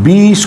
$20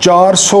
$400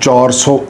$400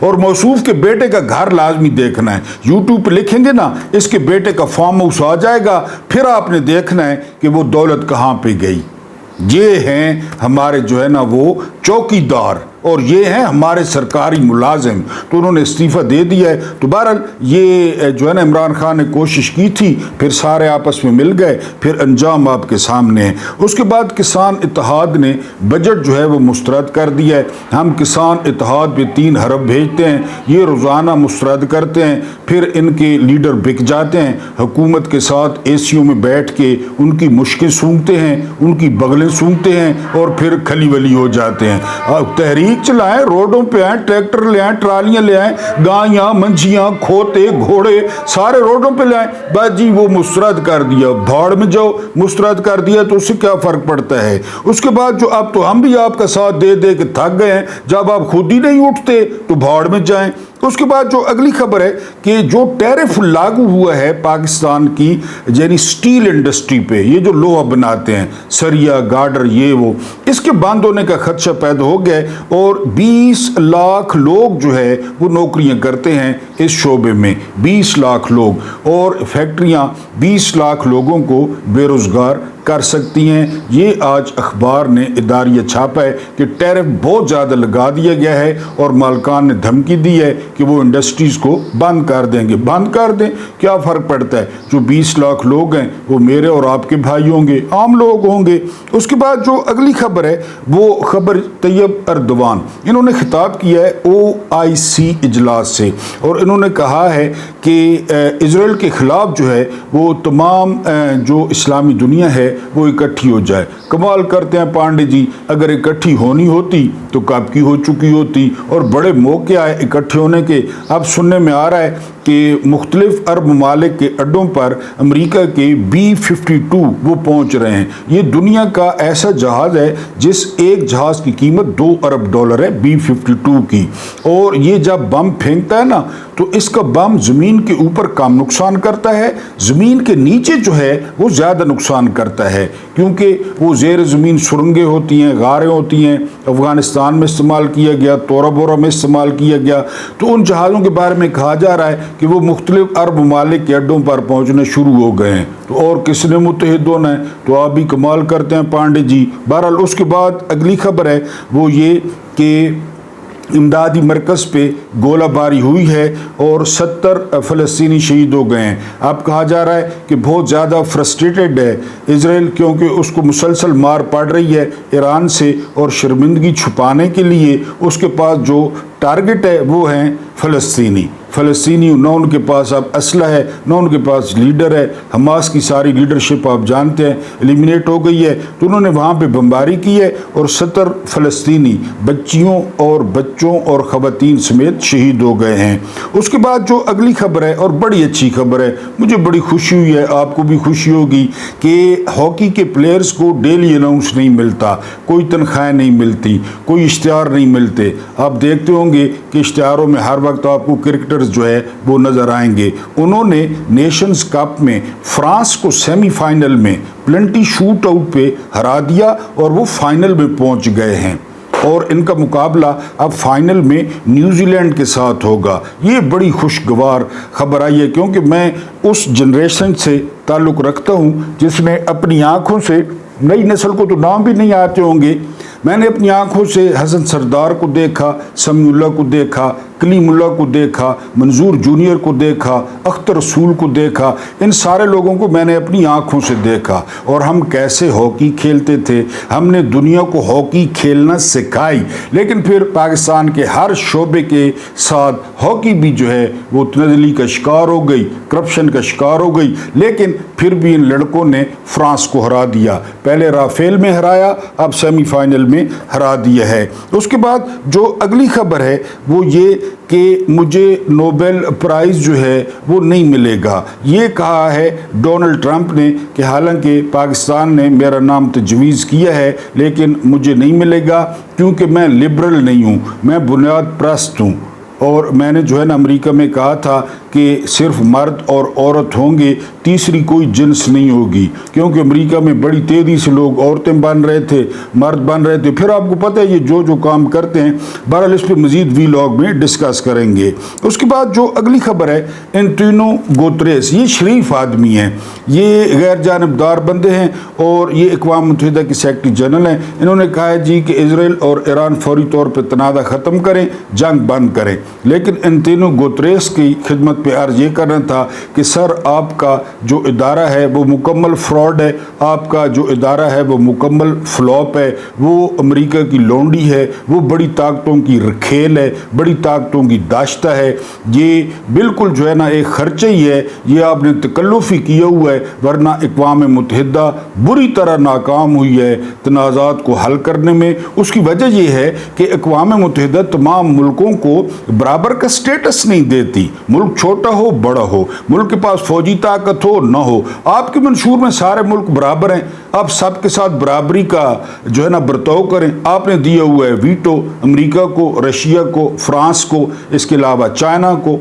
اور موصوف کے بیٹے کا گھر لازمی دیکھنا ہے. یوٹیوب پہ لکھیں گے نا اس کے بیٹے کا فارم ہاؤس آ جائے گا, پھر آپ نے دیکھنا ہے کہ وہ دولت کہاں پہ گئی. یہ ہیں ہمارے جو ہے نا وہ چوکیدار, اور یہ ہیں ہمارے سرکاری ملازم. تو انہوں نے استعفیٰ دے دیا ہے. تو بہرحال یہ جو ہے نا عمران خان نے کوشش کی تھی, پھر سارے آپس میں مل گئے, پھر انجام آپ کے سامنے ہے. اس کے بعد کسان اتحاد نے بجٹ جو ہے وہ مسترد کر دیا ہے. ہم کسان اتحاد پہ 3 ارب بھیجتے ہیں, یہ روزانہ مسترد کرتے ہیں, پھر ان کے لیڈر بک جاتے ہیں, حکومت کے ساتھ اے سیوں میں بیٹھ کے ان کی مشکیں سونگتے ہیں, ان کی بغلیں سونگتے ہیں, اور پھر کھلی ولی ہو جاتے ہیں. تحریک چلائیں, روڈوں پہ آئیں, ٹریکٹر لے آئیں, ٹرالیاں لے آئیں, گائیاں, منجیاں, کھوتے, گھوڑے سارے روڈوں پہ لے آئیں. بس جی وہ مسترد کر دیا, بھاڑ میں جاؤ, مسترد کر دیا, تو اس سے کیا فرق پڑتا ہے. اس کے بعد جو اب تو ہم بھی آپ کا ساتھ دے دے کے تھک گئے ہیں, جب آپ خود ہی نہیں اٹھتے تو بھاڑ میں جائیں. اس کے بعد جو اگلی خبر ہے کہ جو ٹیرف لاگو ہوا ہے پاکستان کی یعنی سٹیل انڈسٹری پہ, یہ جو لوہا بناتے ہیں, سریا, گارڈر, یہ وہ, اس کے بند ہونے کا خدشہ پیدا ہو گیا ہے. اور 20 لاکھ لوگ جو ہے وہ نوکریاں کرتے ہیں اس شعبے میں, 20 لاکھ لوگ, اور فیکٹریاں 20 لاکھ لوگوں کو بے روزگار کر سکتی ہیں. یہ آج اخبار نے اداریہ چھاپا ہے کہ ٹیرف بہت زیادہ لگا دیا گیا ہے, اور مالکان نے دھمکی دی ہے کہ وہ انڈسٹریز کو بند کر دیں گے. بند کر دیں, کیا فرق پڑتا ہے, جو 20 لاکھ لوگ ہیں وہ میرے اور آپ کے بھائی ہوں گے, عام لوگ ہوں گے. اس کے بعد جو اگلی خبر ہے وہ خبر طیب اردوان, انہوں نے خطاب کیا ہے OIC اجلاس سے, اور انہوں نے کہا ہے کہ اسرائیل کے خلاف جو ہے وہ تمام جو اسلامی دنیا ہے وہ اکٹھی ہو جائے. کمال کرتے ہیں پانڈے جی, اگر اکٹھی ہونی ہوتی تو کب کی ہو چکی ہوتی, اور بڑے موقع آئے اکٹھے ہونے کے. اب سننے میں آ رہا ہے کہ مختلف عرب ممالک کے اڈوں پر امریکہ کے B-52 وہ پہنچ رہے ہیں. یہ دنیا کا ایسا جہاز ہے جس ایک جہاز کی قیمت $2 ارب ہے, B-52 کی, اور یہ جب بم پھینکتا ہے نا تو اس کا بم زمین کے اوپر کم نقصان کرتا ہے, زمین کے نیچے جو ہے وہ زیادہ نقصان کرتا ہے, کیونکہ وہ زیر زمین سرنگیں ہوتی ہیں, غاریں ہوتی ہیں. افغانستان میں استعمال کیا گیا, تورا بورا میں استعمال کیا گیا. تو ان جہازوں کے بارے میں کہا جا رہا ہے کہ وہ مختلف عرب ممالک کے اڈوں پر پہنچنے شروع ہو گئے ہیں. تو اور کس نے متحد ہونا ہے, تو آپ بھی کمال کرتے ہیں پانڈے جی. بہرحال اس کے بعد اگلی خبر ہے وہ یہ کہ امدادی مرکز پہ گولہ باری ہوئی ہے اور 70 فلسطینی شہید ہو گئے ہیں. اب کہا جا رہا ہے کہ بہت زیادہ فرسٹریٹڈ ہے اسرائیل, کیونکہ اس کو مسلسل مار پڑ رہی ہے ایران سے, اور شرمندگی چھپانے کے لیے اس کے پاس جو ٹارگٹ ہے وہ ہیں فلسطینی. نہ ان کے پاس اب اسلحہ ہے, نہ ان کے پاس لیڈر ہے. حماس کی ساری لیڈرشپ آپ جانتے ہیں ایلیمینیٹ ہو گئی ہے. تو انہوں نے وہاں پہ بمباری کی ہے اور 70 فلسطینی بچیوں اور بچوں اور خواتین سمیت شہید ہو گئے ہیں. اس کے بعد جو اگلی خبر ہے اور بڑی اچھی خبر ہے, مجھے بڑی خوشی ہوئی ہے, آپ کو بھی خوشی ہوگی, کہ ہاکی کے پلیئرز کو ڈیلی اناؤنس نہیں ملتا, کوئی تنخواہیں نہیں ملتی, کوئی اشتہار نہیں ملتے. آپ دیکھتے ہوں گے کہ اشتہاروں میں ہر وقت آپ کو کرکٹر جو ہے وہ نظر آئیں گے. انہوں نے نیشنز کپ میں فرانس کو سیمی فائنل میں پلنٹی شوٹ آؤٹ پہ ہرا دیا, اور وہ فائنل میں پہنچ گئے ہیں, اور ان کا مقابلہ اب فائنل میں نیوزی لینڈ کے ساتھ ہوگا. یہ بڑی خوشگوار خبر آئی ہے, کیونکہ میں اس جنریشن سے تعلق رکھتا ہوں جس نے اپنی آنکھوں سے, نئی نسل کو تو نام بھی نہیں آتے ہوں گے, میں نے اپنی آنکھوں سے حسن سردار کو دیکھا, سمیع اللہ کو دیکھا, کلیم اللہ کو دیکھا, منظور جونیئر کو دیکھا, اختر رسول کو دیکھا. ان سارے لوگوں کو میں نے اپنی آنکھوں سے دیکھا, اور ہم کیسے ہاکی کھیلتے تھے. ہم نے دنیا کو ہاکی کھیلنا سکھائی, لیکن پھر پاکستان کے ہر شعبے کے ساتھ ہاکی بھی جو ہے وہ تنزلی کا شکار ہو گئی, کرپشن کا شکار ہو گئی. لیکن پھر بھی ان لڑکوں نے فرانس کو ہرا دیا, پہلے رافیل میں ہرایا, اب سیمی فائنل میں ہرا دیا ہے. اس کے بعد جو اگلی خبر ہے وہ یہ کہ مجھے نوبل پرائز جو ہے وہ نہیں ملے گا. یہ کہا ہے ڈونلڈ ٹرمپ نے کہ حالانکہ پاکستان نے میرا نام تجویز کیا ہے لیکن مجھے نہیں ملے گا, کیونکہ میں لبرل نہیں ہوں, میں بنیاد پرست ہوں. اور میں نے جو ہے نا امریکہ میں کہا تھا کہ صرف مرد اور عورت ہوں گے، تیسری کوئی جنس نہیں ہوگی، کیونکہ امریکہ میں بڑی تیزی سے لوگ عورتیں بن رہے تھے، مرد بن رہے تھے۔ پھر آپ کو پتہ ہے یہ جو کام کرتے ہیں، بہرحال اس پہ مزید وی لاگ میں ڈسکس کریں گے۔ اس کے بعد جو اگلی خبر ہے، انٹونیو گوتریس، یہ شریف آدمی ہیں، یہ غیر جانبدار بندے ہیں اور یہ اقوام متحدہ کے سیکرٹری جنرل ہیں۔ انہوں نے کہا ہے جی کہ اسرائیل اور ایران فوری طور پہ تنازع ختم کریں، جنگ بند کریں، لیکن انٹونیو گوتریس کی خدمت پہ عرض یہ کرنا تھا کہ سر آپ کا جو ادارہ ہے وہ مکمل فراڈ ہے، آپ کا جو ادارہ ہے وہ مکمل فلاپ ہے، وہ امریکہ کی لونڈی ہے، وہ بڑی طاقتوں کی رکھیل ہے، بڑی طاقتوں کی داشتہ ہے، یہ بالکل جو ہے نا ایک خرچہ ہی ہے، یہ آپ نے تکلف ہی کیا ہوا ہے، ورنہ اقوام متحدہ بری طرح ناکام ہوئی ہے تنازعات کو حل کرنے میں۔ اس کی وجہ یہ ہے کہ اقوام متحدہ تمام ملکوں کو برابر کا سٹیٹس نہیں دیتی، ملک چھوٹا ہو بڑا ہو، ملک کے پاس فوجی طاقت ہو نہ ہو، آپ کے منشور میں سارے ملک برابر ہیں، آپ سب کے ساتھ برابری کا جو ہے نا برتاؤ کریں۔ آپ نے دیا ہوا ہے ویٹو امریکہ کو، رشیا کو، فرانس کو، اس کے علاوہ چائنا کو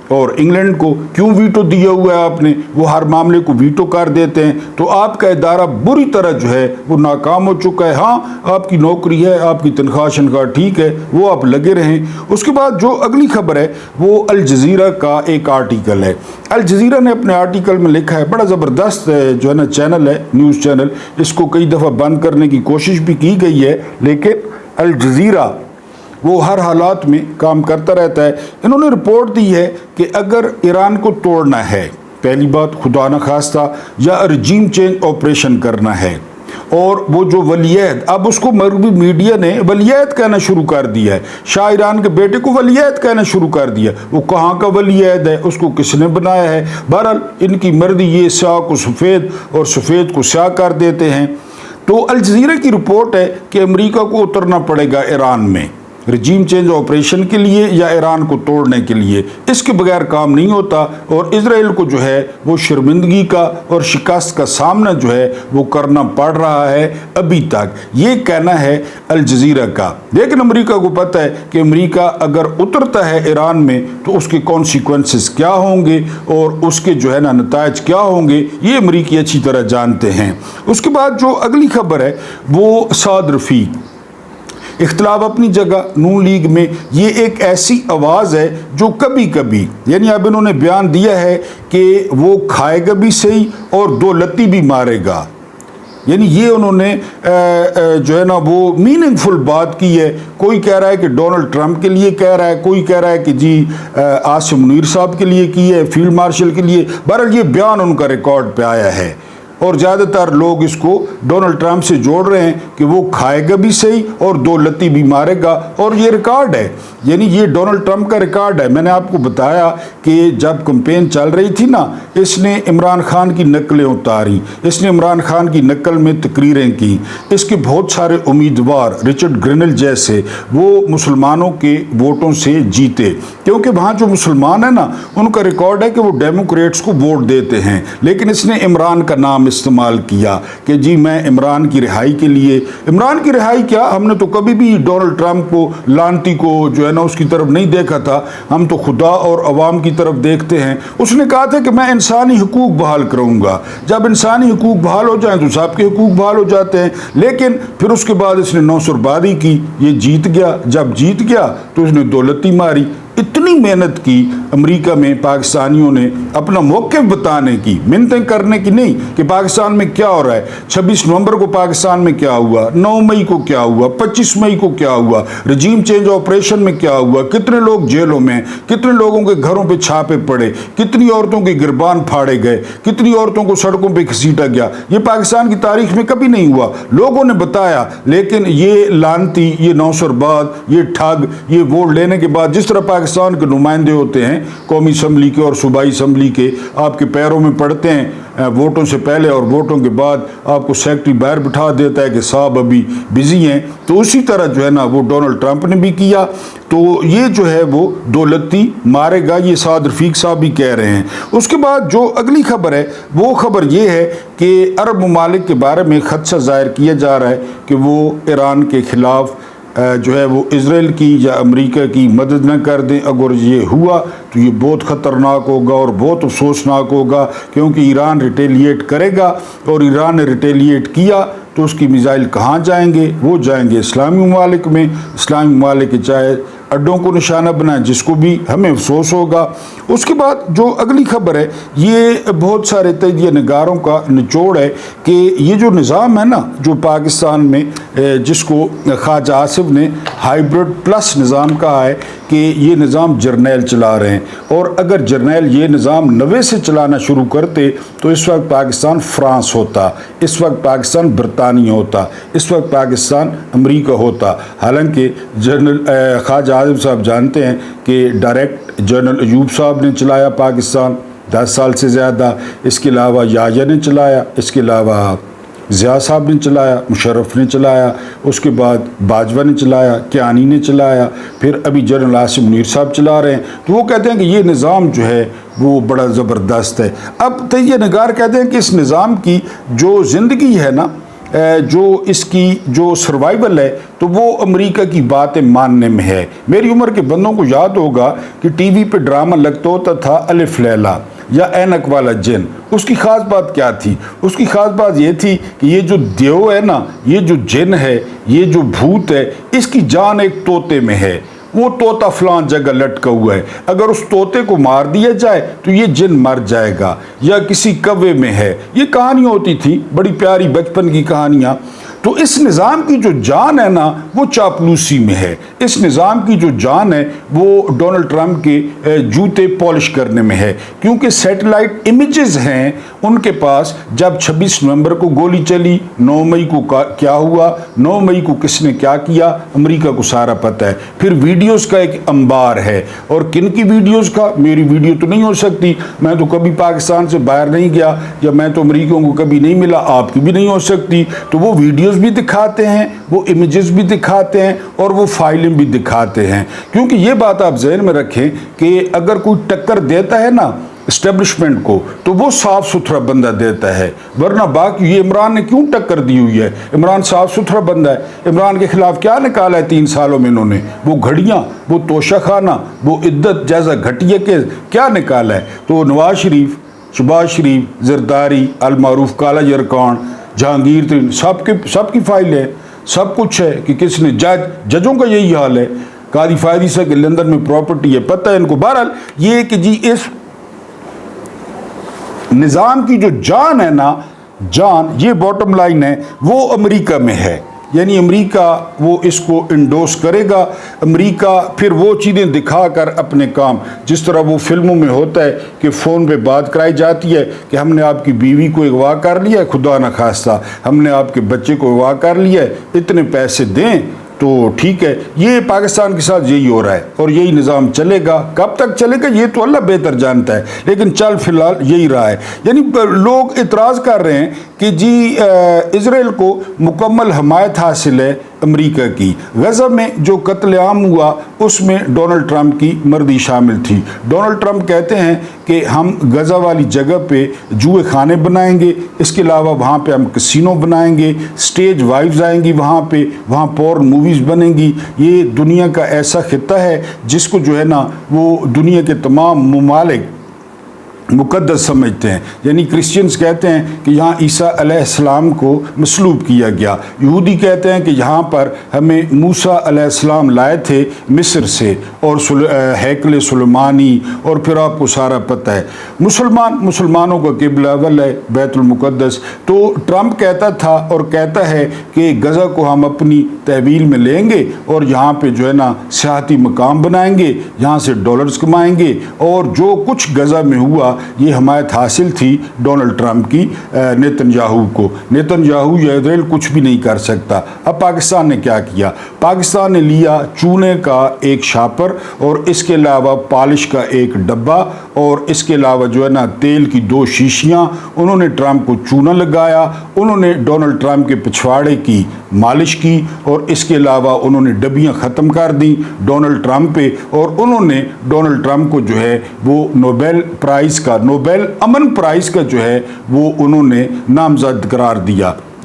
اور انگلینڈ کو۔ کیوں ویٹو دیا ہوا ہے آپ نے؟ وہ ہر معاملے کو ویٹو کر دیتے ہیں، تو آپ کا ادارہ بری طرح جو ہے وہ ناکام ہو چکا ہے۔ ہاں آپ کی نوکری ہے، آپ کی تنخواہ شنخواہ ٹھیک ہے، وہ آپ لگے رہیں۔ اس کے بعد جو اگلی خبر ہے وہ الجزیرہ کا ایک آرٹیکل ہے۔ الجزیرہ نے اپنے آرٹیکل میں لکھا ہے، بڑا زبردست جو ہے نا چینل ہے، نیوز چینل، اس کو کئی دفعہ بند کرنے کی کوشش بھی کی گئی ہے، لیکن الجزیرہ وہ ہر حالات میں کام کرتا رہتا ہے۔ انہوں نے رپورٹ دی ہے کہ اگر ایران کو توڑنا ہے، پہلی بات خدا نخواستہ، یا رجیم چینج آپریشن کرنا ہے، اور وہ جو ولیعہد، اب اس کو مغربی میڈیا نے ولیعہد کہنا شروع کر دیا ہے، شاہ ایران کے بیٹے کو ولیعہد کہنا شروع کر دیا۔ وہ کہاں کا ولیعہد ہے، اس کو کس نے بنایا ہے؟ بہرحال ان کی مرضی، یہ سیاہ کو سفید اور سفید کو سیاہ کر دیتے ہیں۔ تو الجزیرہ کی رپورٹ ہے کہ امریکہ کو اترنا پڑے گا ایران میں رجیم چینج آپریشن کے لیے یا ایران کو توڑنے کے لیے، اس کے بغیر کام نہیں ہوتا، اور اسرائیل کو جو ہے وہ شرمندگی کا اور شکست کا سامنا جو ہے وہ کرنا پڑ رہا ہے ابھی تک، یہ کہنا ہے الجزیرہ کا۔ لیکن امریکہ کو پتہ ہے کہ امریکہ اگر اترتا ہے ایران میں تو اس کے کانسیکوینسز کیا ہوں گے اور اس کے جو ہے نا نتائج کیا ہوں گے، یہ امریکی اچھی طرح جانتے ہیں۔ اس کے بعد جو اگلی خبر ہے وہ سعد رفیق، اختلاف اپنی جگہ، نون لیگ میں یہ ایک ایسی آواز ہے جو کبھی کبھی، یعنی اب انہوں نے بیان دیا ہے کہ وہ کھائے گا بھی صحیح اور دو لتی بھی مارے گا، یعنی یہ انہوں نے جو ہے نا وہ میننگ فل بات کی ہے۔ کوئی کہہ رہا ہے کہ ڈونلڈ ٹرمپ کے لیے کہہ رہا ہے، کوئی کہہ رہا ہے کہ جی عاصم منیر صاحب کے لیے کی ہے، فیلڈ مارشل کے لیے، بہرحال یہ بیان ان کا ریکارڈ پہ آیا ہے، اور زیادہ تر لوگ اس کو ڈونلڈ ٹرمپ سے جوڑ رہے ہیں کہ وہ کھائے گا بھی صحیح اور دو لتی بھی مارے گا، اور یہ ریکارڈ ہے، یعنی یہ ڈونلڈ ٹرمپ کا ریکارڈ ہے۔ میں نے آپ کو بتایا کہ جب کمپین چل رہی تھی نا، اس نے عمران خان کی نقلیں اتاری، اس نے عمران خان کی نقل میں تقریریں کی، اس کے بہت سارے امیدوار رچرڈ گرینل جیسے وہ مسلمانوں کے ووٹوں سے جیتے، کیونکہ وہاں جو مسلمان ہیں نا ان کا ریکارڈ ہے کہ وہ ڈیموکریٹس کو ووٹ دیتے ہیں، لیکن اس نے عمران کا نام استعمال کیا کہ جی میں عمران کی رہائی کے لیے۔ عمران کی رہائی کیا، ہم نے تو کبھی بھی ڈونلڈ ٹرمپ کو، لانتی کو جو ہے نا اس کی طرف نہیں دیکھا تھا، ہم تو خدا اور عوام کی طرف دیکھتے ہیں۔ اس نے کہا تھا کہ میں انسانی حقوق بحال کروں گا، جب انسانی حقوق بحال ہو جائیں تو سب کے حقوق بحال ہو جاتے ہیں، لیکن پھر اس کے بعد اس نے نوسربادی کی، یہ جیت گیا، جب جیت گیا تو اس نے دولتی ماری۔ اتنی محنت کی امریکہ میں پاکستانیوں نے اپنا موقف بتانے کی، منتیں کرنے کی نہیں کہ پاکستان میں کیا ہو رہا ہے، 26 نومبر کو پاکستان میں کیا ہوا، 9 مئی کو کیا ہوا، 25 مئی کو کیا ہوا، رجیم چینج آپریشن میں کیا ہوا، کتنے لوگ جیلوں میں، کتنے لوگوں کے گھروں پہ چھاپے پڑے، کتنی عورتوں کے گربان پھاڑے گئے، کتنی عورتوں کو سڑکوں پہ گھسیٹا گیا۔ یہ پاکستان کی تاریخ میں کبھی نہیں ہوا، لوگوں نے بتایا، لیکن یہ لانتی، یہ نوسرباد، یہ ٹھگ، یہ ووٹ لینے کے بعد جس طرح پاکستان کے نمائندے ہوتے ہیں قومی اسمبلی کے اور صوبائی اسمبلی کے، آپ کے پیروں میں پڑتے ہیں ووٹوں سے پہلے اور ووٹوں کے بعد آپ کو سیکرٹری باہر بٹھا دیتا ہے کہ صاحب ابھی بزی ہیں، تو اسی طرح جو ہے نا وہ ڈونلڈ ٹرمپ نے بھی کیا۔ تو یہ جو ہے وہ دولتی مارے گا، یہ سعد رفیق صاحب بھی کہہ رہے ہیں۔ اس کے بعد جو اگلی خبر ہے وہ خبر یہ ہے کہ عرب ممالک کے بارے میں خدشہ ظاہر کیا جا رہا ہے کہ وہ ایران کے خلاف جو ہے وہ اسرائیل کی یا امریکہ کی مدد نہ کر دیں۔ اگر یہ ہوا تو یہ بہت خطرناک ہوگا اور بہت افسوسناک ہوگا، کیونکہ ایران ریٹیلیٹ کرے گا، اور ایران نے ریٹیلیٹ کیا تو اس کی میزائل کہاں جائیں گے؟ وہ جائیں گے اسلامی ممالک میں۔ اسلامی ممالک کے چاہے اڈوں کو نشانہ بنائیں، جس کو بھی ہمیں افسوس ہوگا۔ اس کے بعد جو اگلی خبر ہے، یہ بہت سارے تجزیہ نگاروں کا نچوڑ ہے کہ یہ جو نظام ہے نا جو پاکستان میں، جس کو خواجہ آصف نے ہائیبرڈ پلس نظام کہا ہے، کہ یہ نظام جرنیل چلا رہے ہیں، اور اگر جرنیل یہ نظام نوے سے چلانا شروع کرتے تو اس وقت پاکستان فرانس ہوتا، اس وقت پاکستان برطانیہ ہوتا، اس وقت پاکستان امریکہ ہوتا۔ حالانکہ جنرل خواجہ آصف صاحب جانتے ہیں کہ ڈائریکٹ جنرل ایوب صاحب نے چلایا پاکستان 10 سال سے زیادہ، اس کے علاوہ یاجا نے چلایا، اس کے علاوہ ضیاء صاحب نے چلایا، مشرف نے چلایا، اس کے بعد باجوہ نے چلایا، کیانی نے چلایا، پھر ابھی جنرل عاصم منیر صاحب چلا رہے ہیں۔ تو وہ کہتے ہیں کہ یہ نظام جو ہے وہ بڑا زبردست ہے۔ اب تجزیہ نگار کہتے ہیں کہ اس نظام کی جو زندگی ہے نا، جو اس کی جو سروائیول ہے، تو وہ امریکہ کی باتیں ماننے میں ہے۔ میری عمر کے بندوں کو یاد ہوگا کہ ٹی وی پہ ڈرامہ لگتا ہوتا تھا الف لیلا یا اینک والا جن۔ اس کی خاص بات کیا تھی؟ اس کی خاص بات یہ تھی کہ یہ جو دیو ہے نا، یہ جو جن ہے، یہ جو بھوت ہے، اس کی جان ایک طوطے میں ہے۔ وہ طوطا فلان جگہ لٹکا ہوا ہے، اگر اس طوطے کو مار دیا جائے تو یہ جن مر جائے گا، یا کسی کوے میں ہے۔ یہ کہانی ہوتی تھی، بڑی پیاری بچپن کی کہانیاں۔ تو اس نظام کی جو جان ہے نا وہ چاپلوسی میں ہے، اس نظام کی جو جان ہے وہ ڈونلڈ ٹرمپ کے جوتے پالش کرنے میں ہے، کیونکہ سیٹلائٹ امیجز ہیں ان کے پاس۔ جب 26 نومبر کو گولی چلی، 9 مئی کو کیا ہوا، 9 مئی کو کس نے کیا کیا، امریکہ کو سارا پتہ ہے۔ پھر ویڈیوز کا ایک انبار ہے، اور کن کی ویڈیوز کا؟ میری ویڈیو تو نہیں ہو سکتی، میں تو کبھی پاکستان سے باہر نہیں گیا، یا میں تو امریکیوں کو کبھی نہیں ملا، آپ کی بھی نہیں ہو سکتی۔ تو وہ ویڈیوز بھی دکھاتے ہیں، وہ امیجز بھی دکھاتے ہیں، اور وہ فائلیں بھی دکھاتے ہیں۔ کیونکہ یہ بات آپ ذہن میں رکھیں کہ اگر کوئی ٹکر دیتا ہے نا اسٹیبلشمنٹ کو تو وہ صاف ستھرا بندہ دیتا ہے، ورنہ باقی یہ عمران نے کیوں ٹکر دی ہوئی ہے؟ عمران صاف ستھرا بندہ ہے۔ عمران کے خلاف کیا نکالا ہے 3 سالوں میں انہوں نے؟ وہ گھڑیاں، وہ توشہ خانہ، وہ عدت جیسا گھٹیا کے کیا نکالا ہے؟ تو نواز شریف، شہباز شریف، زرداری، المعروف کالا یرکان، جہانگیر ترین، سب کی فائل ہے، سب کچھ ہے کہ کس نے ججوں کا یہی حال ہے۔ قاضی فائدی سے کہ لندن میں پراپرٹی ہے، پتہ ہے ان کو۔ بہرحال یہ کہ جی اس نظام کی جو جان ہے نا، جان، یہ باٹم لائن ہے، وہ امریکہ میں ہے۔ یعنی امریکہ وہ اس کو انڈوس کرے گا، امریکہ پھر وہ چیزیں دکھا کر اپنے کام، جس طرح وہ فلموں میں ہوتا ہے کہ فون پہ بات کرائی جاتی ہے کہ ہم نے آپ کی بیوی کو اغوا کر لیا ہے، خدا نخواستہ ہم نے آپ کے بچے کو اغوا کر لیا ہے، اتنے پیسے دیں تو ٹھیک ہے۔ یہ پاکستان کے ساتھ یہی ہو رہا ہے، اور یہی نظام چلے گا۔ کب تک چلے گا یہ تو اللہ بہتر جانتا ہے، لیکن چل فی الحال یہی رہا ہے۔ یعنی لوگ اعتراض کر رہے ہیں کہ جی اسرائیل کو مکمل حمایت حاصل ہے امریکہ کی۔ غزہ میں جو قتل عام ہوا اس میں ڈونلڈ ٹرمپ کی مردی شامل تھی۔ ڈونلڈ ٹرمپ کہتے ہیں کہ ہم غزہ والی جگہ پہ جوئے خانے بنائیں گے، اس کے علاوہ وہاں پہ ہم کسینو بنائیں گے، سٹیج وائفز آئیں گی وہاں پہ، وہاں پورن موویز بنیں گی۔ یہ دنیا کا ایسا خطہ ہے جس کو جو ہے نا وہ دنیا کے تمام ممالک مقدس سمجھتے ہیں۔ یعنی کرسچنز کہتے ہیں کہ یہاں عیسیٰ علیہ السلام کو مصلوب کیا گیا، یہودی کہتے ہیں کہ یہاں پر ہمیں موسیٰ علیہ السلام لائے تھے مصر سے، اور ہیکل سلیمانی، اور پھر آپ کو سارا پتہ ہے۔ مسلمانوں کا قبلہ اول ہے بیت المقدس۔ تو ٹرمپ کہتا تھا اور کہتا ہے کہ غزہ کو ہم اپنی تحویل میں لیں گے، اور یہاں پہ جو ہے نا سیاحتی مقام بنائیں گے، یہاں سے ڈالرز کمائیں گے، اور جو کچھ غزہ میں ہوا یہ حمایت حاصل تھی ڈونلڈ ٹرمپ کی نیتن یاہو کو۔ نیتن یاہو یا اسرائیل کچھ بھی نہیں کر سکتا۔ اب پاکستان نے کیا کیا؟ پاکستان نے لیا چونے کا ایک شاپر، اور اس کے علاوہ پالش کا ایک ڈبہ، اور اس کے علاوہ جو ہے نا تیل کی 2 شیشیاں، انہوں نے ٹرمپ کو چونا لگایا، انہوں نے ڈونلڈ ٹرمپ کے پچھواڑے کی مالش کی، اور اس کے علاوہ انہوں نے ڈبیاں ختم کر دیں ڈونلڈ ٹرمپ پہ، اور انہوں نے ڈونلڈ ٹرمپ کو جو ہے وہ نوبیل پرائز کا، نوبیل امن پرائز کا جو ہے وہ انہوں نے نامزد قرار دیا۔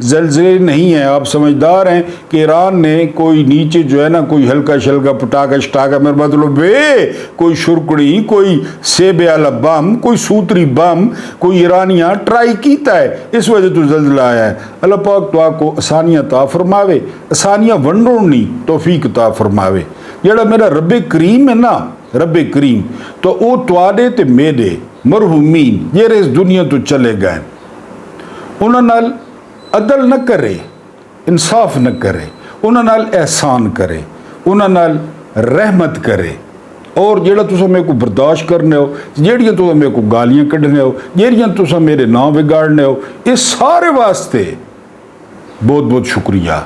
زلزلے نہیں ہیں. آپ سمجھدار ہیں کہ ایران نے کوئی نیچے جو ہے نا کوئی ہلکا شلکا پٹاخہ شٹاخہ میرے مطلب کوئی شرکڑی کوئی سیب والا بم کوئی سوتری بم کوئی ایرانیاں ٹرائی کیتا ہے, اس وجہ تو زلزلہ آیا ہے. اللہ پاک تو آپ کو آسانیاں عطا فرماوے, آسانیاں ونڈونی توفیق عطا فرماوے. جڑا میرا رب کریم ہے نا, رب کریم تو وہ تواڈے تے میرے مرحومین جڑے اس دنیا تو چلے گئے انہاں نال عدل نہ کرے, انصاف نہ کرے, انہاں نال احسان کرے, انہاں نال رحمت کرے. اور جڑا تساں میرے کو برداشت کرنے ہو, جیڑیاں تساں میرے کو گالیاں کڈنے ہو, جیڑیاں تساں میرے نام بگاڑنے ہو, اس سارے واسطے بہت بہت شکریہ.